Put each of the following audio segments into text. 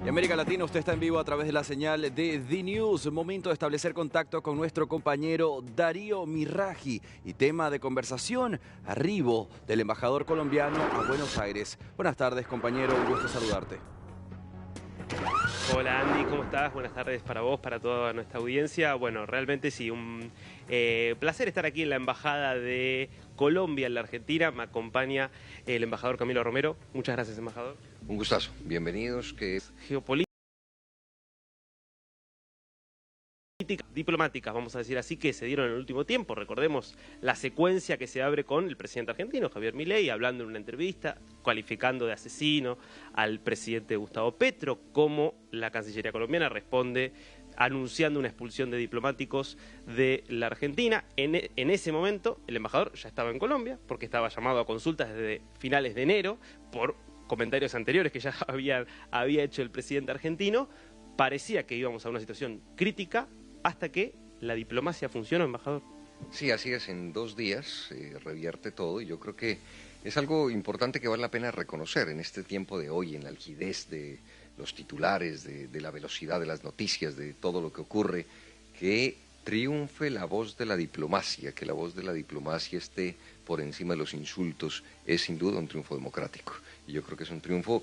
En América Latina usted está en vivo a través de la señal de The News. Momento de establecer contacto con nuestro compañero Darío Mirraji y tema de conversación, arribo del embajador colombiano a Buenos Aires. Buenas tardes, compañero, un gusto saludarte. Hola Andy, ¿cómo estás? Buenas tardes para vos, para toda nuestra audiencia. Bueno, realmente sí, un placer estar aquí en la Embajada de Colombia en la Argentina. Me acompaña el embajador Camilo Romero. Muchas gracias, embajador. Un gustazo, bienvenidos. Geopolíticas diplomáticas, vamos a decir así, que se dieron en el último tiempo. Recordemos la secuencia que se abre con el presidente argentino, Javier Milei, hablando en una entrevista, calificando de asesino al presidente Gustavo Petro, como la Cancillería colombiana responde anunciando una expulsión de diplomáticos de la Argentina. En ese momento el embajador ya estaba en Colombia, porque estaba llamado a consultas desde finales de enero por comentarios anteriores que ya había hecho el presidente argentino. Parecía que íbamos a una situación crítica hasta que la diplomacia funcionó, embajador. Sí, así es, en 2 días se revierte todo y yo creo que es algo importante que vale la pena reconocer en este tiempo de hoy, en la algidez de los titulares, de la velocidad de las noticias, de todo lo que ocurre, que triunfe la voz de la diplomacia, que la voz de la diplomacia esté por encima de los insultos, es sin duda un triunfo democrático. Y yo creo que es un triunfo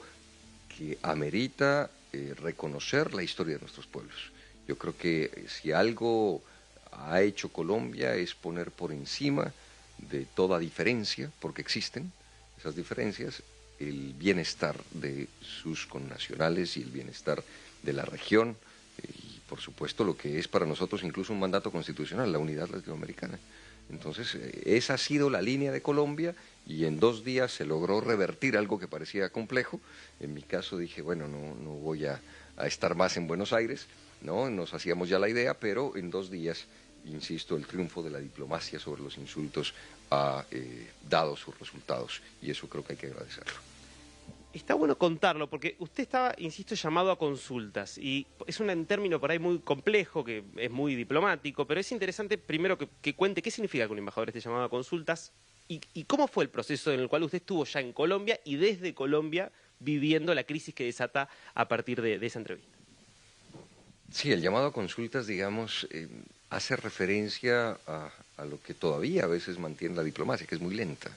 que amerita reconocer la historia de nuestros pueblos. Yo creo que si algo ha hecho Colombia es poner por encima de toda diferencia, porque existen esas diferencias, el bienestar de sus connacionales y el bienestar de la región y por supuesto lo que es para nosotros incluso un mandato constitucional, la unidad latinoamericana. Entonces esa ha sido la línea de Colombia y en 2 días se logró revertir algo que parecía complejo. En mi caso dije, bueno, no voy a estar más en Buenos Aires, ¿no? Nos hacíamos ya la idea, pero en 2 días, insisto, el triunfo de la diplomacia sobre los insultos ha dado sus resultados y eso creo que hay que agradecerlo. Está bueno contarlo, porque usted estaba, insisto, llamado a consultas, y es un término por ahí muy complejo, que es muy diplomático, pero es interesante primero que cuente qué significa que un embajador esté llamado a consultas, y cómo fue el proceso en el cual usted estuvo ya en Colombia, y desde Colombia viviendo la crisis que desata a partir de esa entrevista. Sí, el llamado a consultas, digamos, hace referencia a lo que todavía a veces mantiene la diplomacia, que es muy lenta,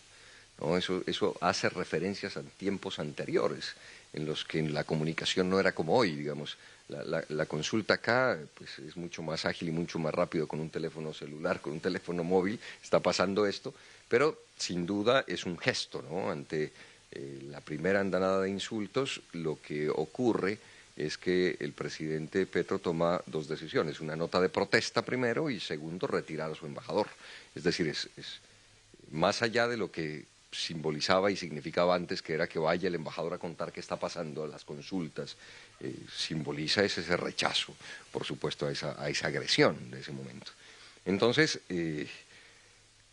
¿no? Eso hace referencias a tiempos anteriores, en los que la comunicación no era como hoy, digamos. La consulta acá pues, es mucho más ágil y mucho más rápido con un teléfono celular, con un teléfono móvil, está pasando esto, pero sin duda es un gesto, ¿no? Ante la primera andanada de insultos, lo que ocurre es que el presidente Petro toma 2 decisiones, una nota de protesta primero y segundo, retirar a su embajador. Es decir, es más allá de lo que simbolizaba y significaba antes, que era que vaya el embajador a contar qué está pasando a las consultas, simboliza ese rechazo, por supuesto, a esa agresión de ese momento. Entonces, el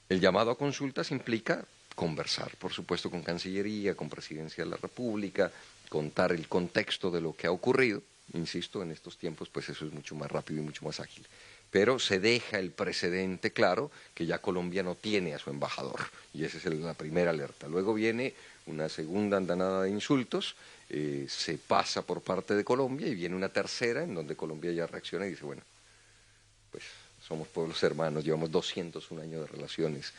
llamado a consultas implica conversar, por supuesto, con Cancillería, con Presidencia de la República, contar el contexto de lo que ha ocurrido. Insisto, en estos tiempos pues eso es mucho más rápido y mucho más ágil. Pero se deja el precedente claro que ya Colombia no tiene a su embajador y esa es la primera alerta. Luego viene una segunda andanada de insultos, se pasa por parte de Colombia y viene una tercera en donde Colombia ya reacciona y dice, bueno, pues somos pueblos hermanos, llevamos 201 años de relaciones.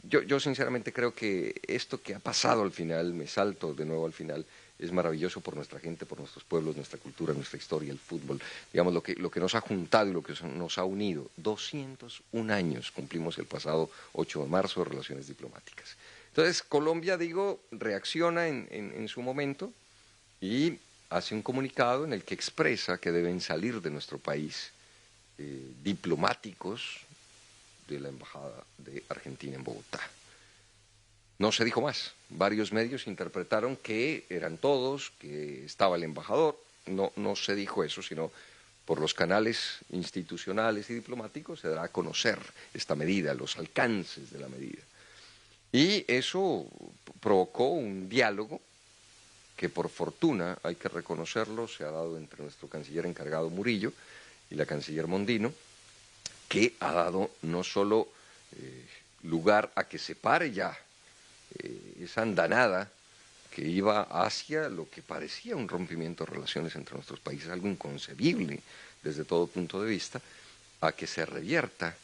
Yo sinceramente creo que esto que ha pasado al final, me salto de nuevo al final, es maravilloso por nuestra gente, por nuestros pueblos, nuestra cultura, nuestra historia, el fútbol. Digamos, lo que nos ha juntado y lo que nos ha unido. 201 años cumplimos el pasado 8 de marzo de relaciones diplomáticas. Entonces, Colombia, digo, reacciona en su momento y hace un comunicado en el que expresa que deben salir de nuestro país diplomáticos de la Embajada de Argentina en Bogotá. No se dijo más. Varios medios interpretaron que eran todos, que estaba el embajador. No se dijo eso, sino por los canales institucionales y diplomáticos se dará a conocer esta medida, los alcances de la medida. Y eso provocó un diálogo que por fortuna, hay que reconocerlo, se ha dado entre nuestro canciller encargado Murillo y la canciller Mondino, que ha dado no solo lugar a que se pare ya esa andanada que iba hacia lo que parecía un rompimiento de relaciones entre nuestros países, algo inconcebible desde todo punto de vista, a que se revierta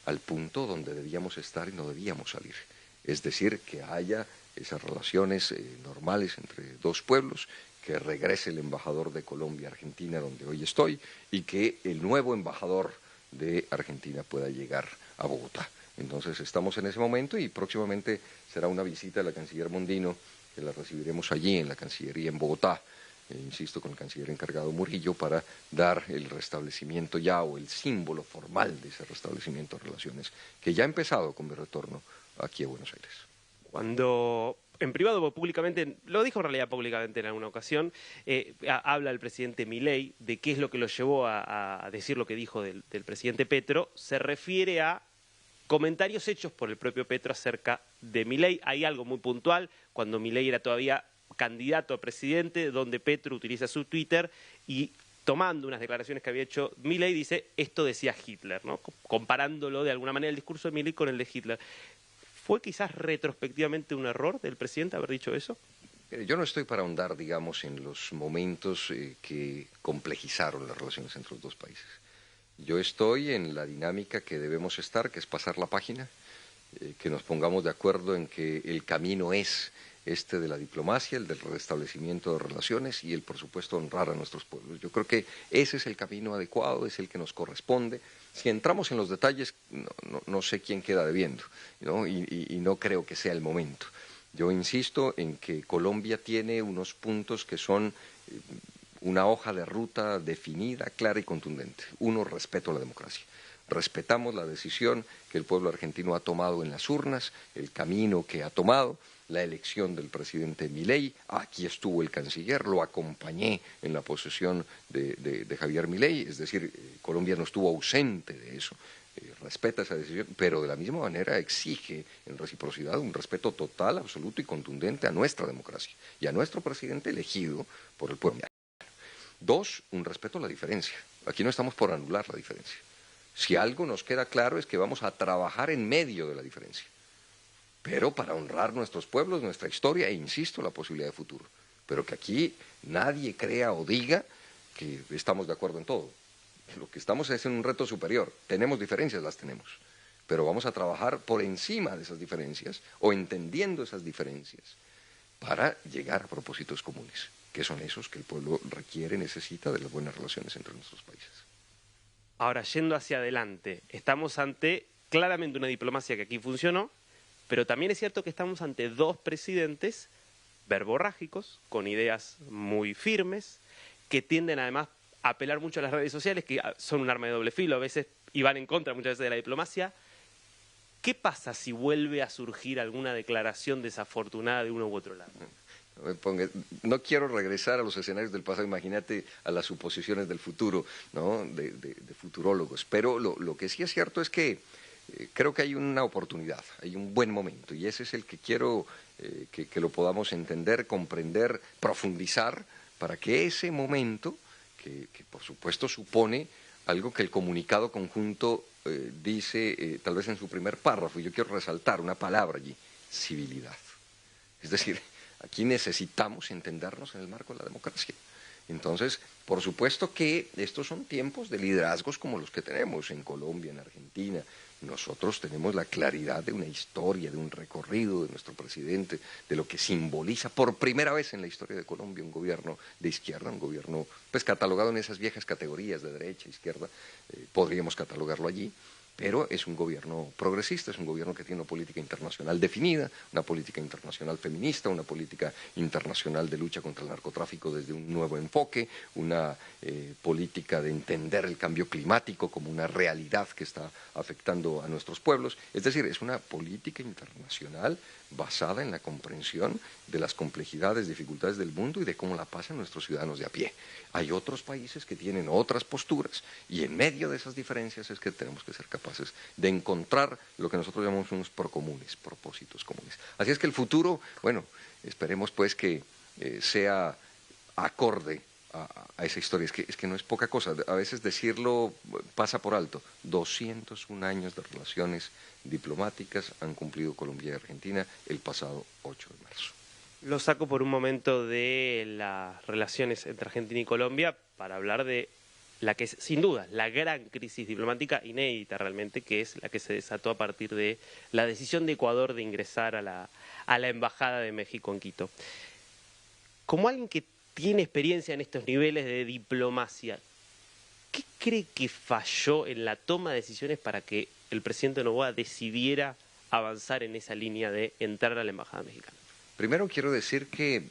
al punto donde debíamos estar y no debíamos salir. Es decir, que haya esas relaciones normales entre dos pueblos, que regrese el embajador de Colombia a Argentina, donde hoy estoy, y que el nuevo embajador de Argentina pueda llegar a Bogotá. Entonces estamos en ese momento y próximamente será una visita de la canciller Mondino, que la recibiremos allí en la Cancillería en Bogotá, insisto, con el canciller encargado Murillo, para dar el restablecimiento ya o el símbolo formal de ese restablecimiento de relaciones, que ya ha empezado con mi retorno aquí a Buenos Aires. Cuando en privado o públicamente, lo dijo en realidad públicamente en alguna ocasión, habla el presidente Milei de qué es lo que lo llevó a decir lo que dijo del presidente Petro, se refiere a comentarios hechos por el propio Petro acerca de Milei. Hay algo muy puntual, cuando Milei era todavía candidato a presidente, donde Petro utiliza su Twitter y tomando unas declaraciones que había hecho Milei, dice, esto decía Hitler, ¿no? Comparándolo de alguna manera el discurso de Milei con el de Hitler. ¿Fue quizás retrospectivamente un error del presidente haber dicho eso? Yo no estoy para ahondar, digamos, en los momentos que complejizaron las relaciones entre los dos países. Yo estoy en la dinámica que debemos estar, que es pasar la página, que nos pongamos de acuerdo en que el camino es este de la diplomacia, el del restablecimiento de relaciones y el, por supuesto, honrar a nuestros pueblos. Yo creo que ese es el camino adecuado, es el que nos corresponde. Si entramos en los detalles, no sé quién queda debiendo, ¿no? Y no creo que sea el momento. Yo insisto en que Colombia tiene unos puntos que son una hoja de ruta definida, clara y contundente. Uno, respeto a la democracia. Respetamos la decisión que el pueblo argentino ha tomado en las urnas, el camino que ha tomado, la elección del presidente Milei. Aquí estuvo el canciller, lo acompañé en la posesión de Javier Milei, es decir, Colombia no estuvo ausente de eso. Respeta esa decisión, pero de la misma manera exige en reciprocidad un respeto total, absoluto y contundente a nuestra democracia y a nuestro presidente elegido por el pueblo. Dos, un respeto a la diferencia. Aquí no estamos por anular la diferencia. Si algo nos queda claro es que vamos a trabajar en medio de la diferencia, pero para honrar nuestros pueblos, nuestra historia e, insisto, la posibilidad de futuro. Pero que aquí nadie crea o diga que estamos de acuerdo en todo. Lo que estamos es en un reto superior. Tenemos diferencias, las tenemos, pero vamos a trabajar por encima de esas diferencias o entendiendo esas diferencias para llegar a propósitos comunes, que son esos que el pueblo requiere, necesita de las buenas relaciones entre nuestros países. Ahora, yendo hacia adelante, estamos ante claramente una diplomacia que aquí funcionó, pero también es cierto que estamos ante dos presidentes verborrágicos, con ideas muy firmes, que tienden además a apelar mucho a las redes sociales, que son un arma de doble filo a veces y van en contra muchas veces de la diplomacia. ¿Qué pasa si vuelve a surgir alguna declaración desafortunada de uno u otro lado? No quiero regresar a los escenarios del pasado, imagínate a las suposiciones del futuro, ¿no? de futurólogos, pero lo que sí es cierto es que creo que hay una oportunidad, hay un buen momento y ese es el que quiero que lo podamos entender, comprender, profundizar para que ese momento, que por supuesto supone algo que el comunicado conjunto dice tal vez en su primer párrafo, y yo quiero resaltar una palabra allí, civilidad. Es decir, aquí necesitamos entendernos en el marco de la democracia. Entonces, por supuesto que estos son tiempos de liderazgos como los que tenemos en Colombia, en Argentina. Nosotros tenemos la claridad de una historia, de un recorrido de nuestro presidente, de lo que simboliza por primera vez en la historia de Colombia un gobierno de izquierda, un gobierno pues catalogado en esas viejas categorías de derecha, izquierda, podríamos catalogarlo allí. Pero es un gobierno progresista, es un gobierno que tiene una política internacional definida, una política internacional feminista, una política internacional de lucha contra el narcotráfico desde un nuevo enfoque, una política de entender el cambio climático como una realidad que está afectando a nuestros pueblos. Es decir, es una política internacional basada en la comprensión de las complejidades, dificultades del mundo y de cómo la pasan nuestros ciudadanos de a pie. Hay otros países que tienen otras posturas y en medio de esas diferencias es que tenemos que ser capaces de encontrar lo que nosotros llamamos unos procomunes, propósitos comunes. Así es que el futuro, bueno, esperemos pues que sea acorde a esa historia. Es que no es poca cosa, a veces decirlo pasa por alto. 201 años de relaciones diplomáticas han cumplido Colombia y Argentina el pasado 8 de marzo. Lo saco por un momento de las relaciones entre Argentina y Colombia para hablar de la que es, sin duda, la gran crisis diplomática inédita realmente, que es la que se desató a partir de la decisión de Ecuador de ingresar a la Embajada de México en Quito. Como alguien que tiene experiencia en estos niveles de diplomacia, ¿qué cree que falló en la toma de decisiones para que el presidente Noboa decidiera avanzar en esa línea de entrar a la Embajada Mexicana? Primero quiero decir que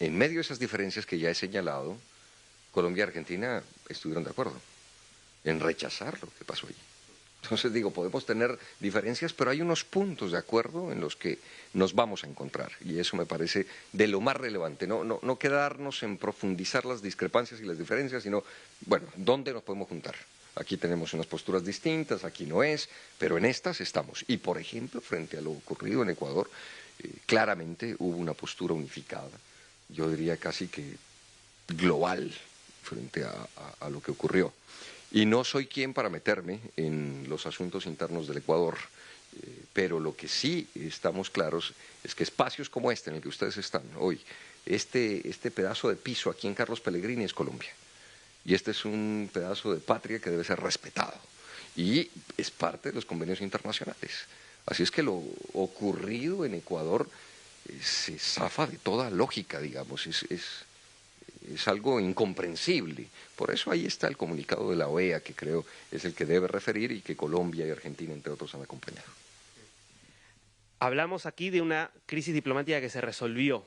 en medio de esas diferencias que ya he señalado, Colombia y Argentina estuvieron de acuerdo en rechazar lo que pasó allí. Entonces digo, podemos tener diferencias, pero hay unos puntos de acuerdo en los que nos vamos a encontrar, y eso me parece de lo más relevante, no quedarnos en profundizar las discrepancias y las diferencias, sino, bueno, ¿dónde nos podemos juntar? Aquí tenemos unas posturas distintas, aquí no es, pero en estas estamos. Y, por ejemplo, frente a lo ocurrido en Ecuador, claramente hubo una postura unificada, yo diría casi que global, frente a lo que ocurrió. Y no soy quien para meterme en los asuntos internos del Ecuador, pero lo que sí estamos claros es que espacios como este en el que ustedes están hoy, este pedazo de piso aquí en Carlos Pellegrini es Colombia. Y este es un pedazo de patria que debe ser respetado. Y es parte de los convenios internacionales. Así es que lo ocurrido en Ecuador se zafa de toda lógica, digamos, es algo incomprensible. Por eso ahí está el comunicado de la OEA, que creo es el que debe referir y que Colombia y Argentina, entre otros, han acompañado. Hablamos aquí de una crisis diplomática que se resolvió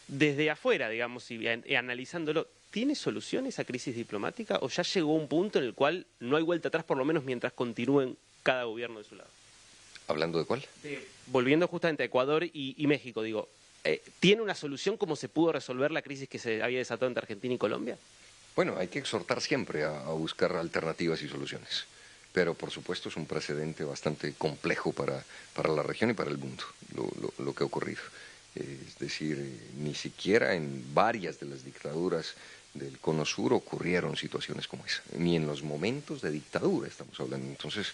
desde afuera, digamos, y analizándolo. ¿Tiene solución esa crisis diplomática o ya llegó un punto en el cual no hay vuelta atrás, por lo menos mientras continúen cada gobierno de su lado? ¿Hablando de cuál? Volviendo justamente a Ecuador y México, digo, ¿tiene una solución como se pudo resolver la crisis que se había desatado entre Argentina y Colombia? Bueno, hay que exhortar siempre a buscar alternativas y soluciones, pero por supuesto es un precedente bastante complejo para la región y para el mundo, lo que ha ocurrido. Es decir, ni siquiera en varias de las dictaduras del Cono Sur ocurrieron situaciones como esa, ni en los momentos de dictadura estamos hablando. Entonces,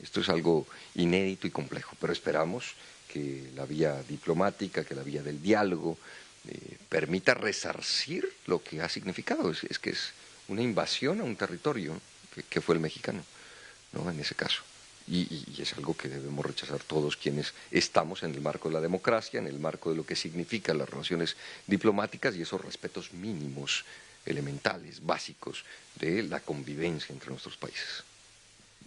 esto es algo inédito y complejo, pero esperamos que la vía diplomática, que la vía del diálogo, permita resarcir lo que ha significado. Es que es una invasión a un territorio que fue el mexicano, ¿no? En ese caso. Y es algo que debemos rechazar todos quienes estamos en el marco de la democracia, en el marco de lo que significan las relaciones diplomáticas y esos respetos mínimos, elementales, básicos de la convivencia entre nuestros países.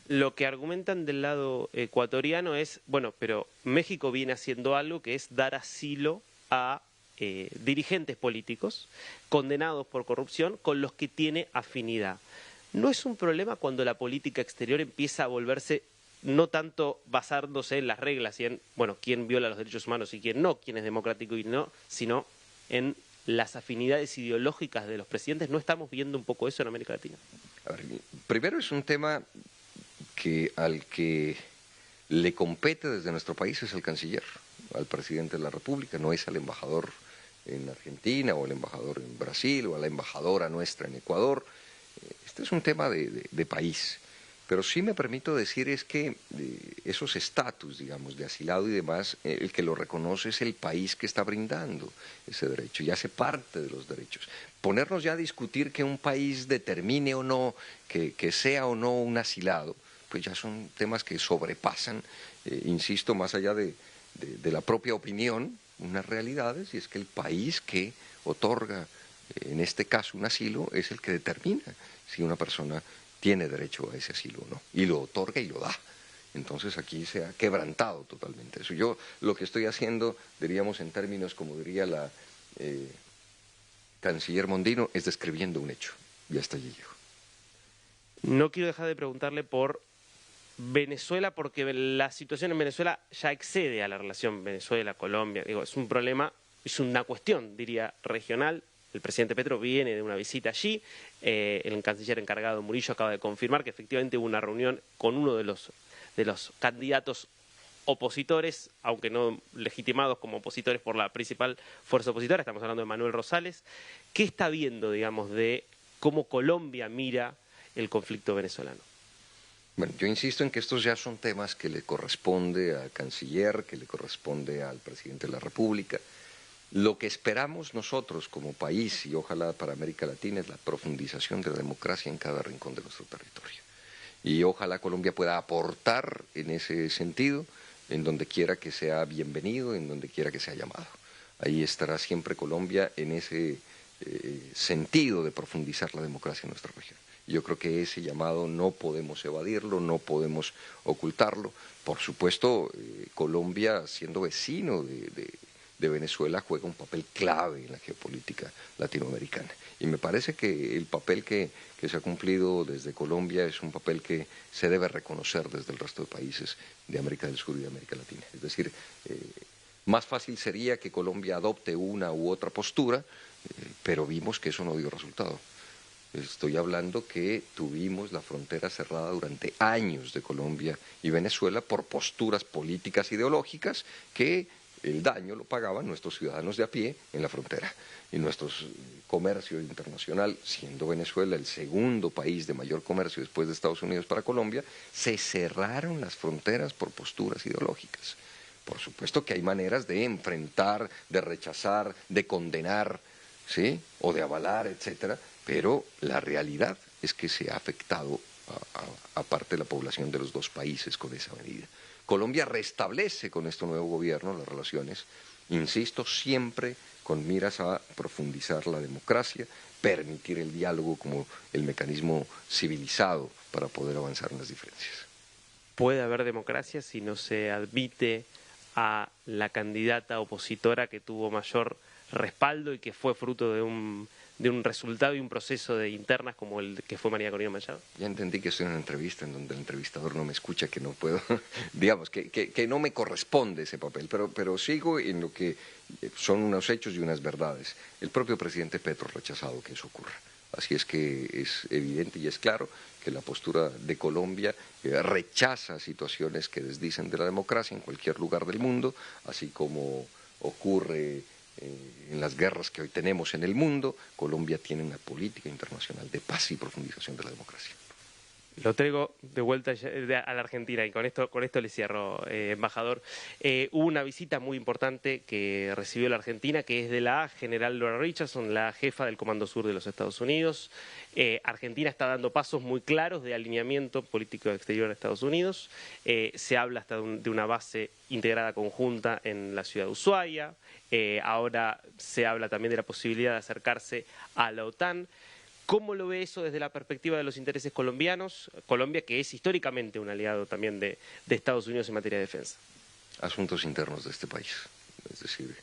Lo que argumentan del lado ecuatoriano es, bueno, pero México viene haciendo algo que es dar asilo a dirigentes políticos condenados por corrupción con los que tiene afinidad. ¿No es un problema cuando la política exterior empieza a volverse no tanto basándose en las reglas y en, bueno, quién viola los derechos humanos y quién no, quién es democrático y no, sino en las afinidades ideológicas de los presidentes? ¿No estamos viendo un poco eso en América Latina? A ver, primero es un tema al que le compete desde nuestro país es el canciller, al presidente de la República, no es al embajador en Argentina o al embajador en Brasil o a la embajadora nuestra en Ecuador. Este es un tema de país. Pero sí me permito decir es que esos estatus, digamos, de asilado y demás, el que lo reconoce es el país que está brindando ese derecho y hace parte de los derechos. Ponernos ya a discutir que un país determine o no, que sea o no un asilado, pues ya son temas que sobrepasan, insisto, más allá de la propia opinión, unas realidades, y es que el país que otorga, en este caso, un asilo, es el que determina si una persona tiene derecho a ese asilo o no, y lo otorga y lo da. Entonces aquí se ha quebrantado totalmente eso. Yo lo que estoy haciendo, diríamos en términos como diría la canciller Mondino, es describiendo un hecho, y hasta allí llego. No quiero dejar de preguntarle por Venezuela, porque la situación en Venezuela ya excede a la relación Venezuela-Colombia. Digo, es un problema, es una cuestión, diría, regional. El presidente Petro viene de una visita allí, el canciller encargado Murillo acaba de confirmar que efectivamente hubo una reunión con uno de los candidatos opositores, aunque no legitimados como opositores por la principal fuerza opositora, estamos hablando de Manuel Rosales. ¿Qué está viendo, digamos, de cómo Colombia mira el conflicto venezolano? Bueno, yo insisto en que estos ya son temas que le corresponde al canciller, que le corresponde al presidente de la República. Lo que esperamos nosotros como país y ojalá para América Latina es la profundización de la democracia en cada rincón de nuestro territorio. Y ojalá Colombia pueda aportar en ese sentido, en donde quiera que sea bienvenido, en donde quiera que sea llamado. Ahí estará siempre Colombia en ese sentido de profundizar la democracia en nuestra región. Yo creo que ese llamado no podemos evadirlo, no podemos ocultarlo. Por supuesto, Colombia, siendo vecino de Venezuela, juega un papel clave en la geopolítica latinoamericana. Y me parece que el papel que se ha cumplido desde Colombia es un papel que se debe reconocer desde el resto de países de América del Sur y de América Latina. Es decir, más fácil sería que Colombia adopte una u otra postura, pero vimos que eso no dio resultado. Estoy hablando que tuvimos la frontera cerrada durante años de Colombia y Venezuela por posturas políticas ideológicas que el daño lo pagaban nuestros ciudadanos de a pie en la frontera. Y nuestro comercio internacional, siendo Venezuela el segundo país de mayor comercio después de Estados Unidos para Colombia, se cerraron las fronteras por posturas ideológicas. Por supuesto que hay maneras de enfrentar, de rechazar, de condenar, ¿sí?, o de avalar, etcétera, pero la realidad es que se ha afectado a parte de la población de los dos países con esa medida. Colombia restablece con este nuevo gobierno las relaciones, insisto, siempre con miras a profundizar la democracia, permitir el diálogo como el mecanismo civilizado para poder avanzar en las diferencias. ¿Puede haber democracia si no se admite a la candidata opositora que tuvo mayor respaldo y que fue fruto de un resultado y un proceso de internas como el que fue María Corina Machado? Ya entendí que estoy en una entrevista en donde el entrevistador no me escucha, que no puedo, digamos, que no me corresponde ese papel, pero sigo en lo que son unos hechos y unas verdades. El propio presidente Petro ha rechazado que eso ocurra. Así es que es evidente y es claro que la postura de Colombia rechaza situaciones que desdicen de la democracia en cualquier lugar del mundo, así como ocurre en las guerras que hoy tenemos en el mundo. Colombia tiene una política internacional de paz y profundización de la democracia. Lo traigo de vuelta a la Argentina y con esto le cierro, embajador. Hubo una visita muy importante que recibió la Argentina, que es de la general Laura Richardson, la jefa del Comando Sur de los Estados Unidos. Argentina está dando pasos muy claros de alineamiento político exterior a Estados Unidos. Se habla hasta de una base integrada conjunta en la ciudad de Ushuaia. Ahora se habla también de la posibilidad de acercarse a la OTAN. ¿Cómo lo ve eso desde la perspectiva de los intereses colombianos? Colombia, que es históricamente un aliado también de Estados Unidos en materia de defensa. Asuntos internos de este país, es decir,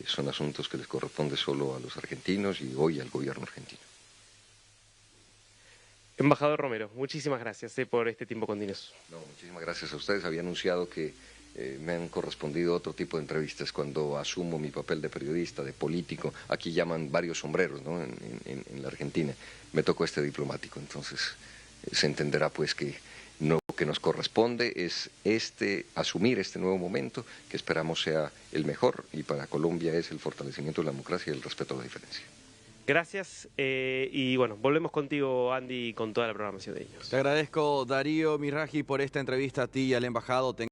son asuntos que les corresponde solo a los argentinos y hoy al gobierno argentino. Embajador Romero, muchísimas gracias por este tiempo con Dinos. No, muchísimas gracias a ustedes. Había anunciado que me han correspondido otro tipo de entrevistas cuando asumo mi papel de periodista, de político. Aquí llaman varios sombreros, ¿no?, en la Argentina. Me tocó este diplomático, entonces se entenderá pues que lo que nos corresponde es asumir este nuevo momento que esperamos sea el mejor, y para Colombia es el fortalecimiento de la democracia y el respeto a la diferencia. Gracias y bueno, volvemos contigo, Andy, con toda la programación de ellos. Te agradezco, Darío Mirraji, por esta entrevista a ti y al embajado.